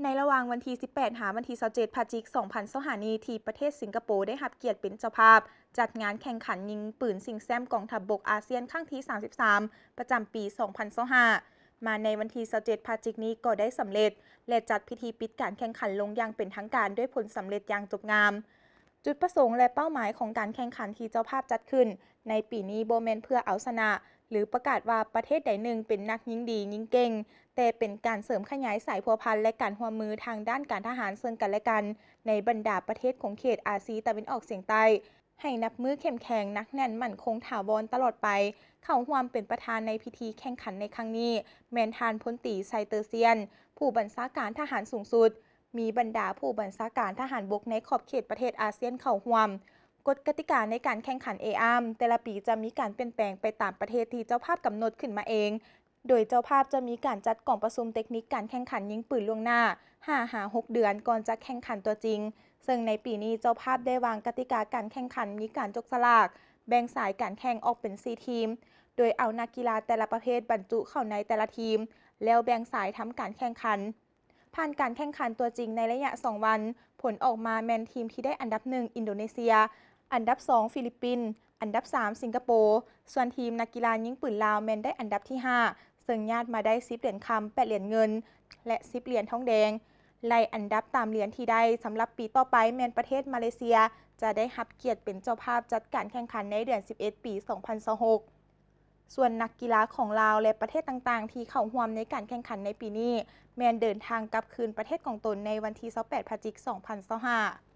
ในระหว่างวันที่ 18 หาวันที่ 27 พฤศจิกายน 2025 นี้ที่ประเทศสิงคโปร์ได้รับเกียรติเป็นเจ้าภาพจัดงานแข่งขันยิงปืนชิงแชมป์กองทัพบกอาเซียนครั้งที่ 33 ประจำปี 2025 มาในวันที่ 27 พฤศจิกายนนี้ก็ได้สำเร็จและจัดพิธีปิดการแข่งขันลงอย่างเป็นทางการด้วยผลสำเร็จอย่างจบงาม จุดประสงค์และเป้าหมายของการแข่งขันที่เจ้าภาพจัดขึ้นในปีนี้บ่แม่นเพื่อเอาชนะหรือประกาศว่าประเทศใดหนึ่งเป็นนักยิงดียิงเก่งแต่เป็นการเสริมขยายสายพัวพันและการร่วมมือทางด้านการทหารซึ่งกันและกันในบรรดาประเทศของเขตอาซีตะวันออกเฉียงใต้ให้นับมือเข้มแข็งนักแน่นมั่นคงถาวรตลอดไปเข้าร่วมเป็นประธานในพิธีแข่งขันในครั้งนี้แมนทานพลตรีไซเตอร์เซียนผู้บัญชาการทหารสูงสุดมีบรรดาผู้บัญชาการทหารบกในขอบเขตประเทศอาเซียนเข้าร่วมกฎกติกาในการแข่งขันแต่ละปีจะมีการเปลี่ยนแปลงไปตามประเทศที่เจ้าภาพกำหนดขึ้นมาเองโดยเจ้าภาพจะมีการจัดกล่องประชุมเทคนิคการแข่งขันยิงปืนล่วงหน้า 5-6 เดือนก่อนจะแข่งขันตัวจริงซึ่งในปีนี้เจ้าภาพได้วางกติกาการแข่งขันมีการจกสลากแบ่งสายการแข่งออกเป็น 4 ทีมโดยเอานักกีฬาแต่ละประเภทบรรจุเข้าในแต่ละทีมแล้วแบ่งสายทำการแข่งขันผ่านการแข่งขันตัวจริงในระยะ 2 วันผลออกมาแมนทีมที่ได้อันดับ 1 อินโดนีเซียอันดับ 2 ฟิลิปปินส์อันดับ 3 สิงคโปร์ส่วนทีมนักกีฬายิงปืนลาวแมนได้อันดับที่ 5 ซึ่งญาติมาได้ 10 เหรียญคำ 8 เหรียญเงิน และ 10 เหรียญทองแดงไล่อันดับตามเหรียญที่ได้สำหรับปีต่อไปแมนประเทศมาเลเซียจะได้รับเกียรติเป็นเจ้าภาพจัดการแข่งขันในเดือน 11 ปี 2026 ส่วนนักกีฬาของลาวและประเทศต่างๆที่เข้าร่วมในการแข่งขันในปีนี้แมนเดินทางกลับคืนประเทศของตนในวันที่ 28 พฤศจิกายน 2025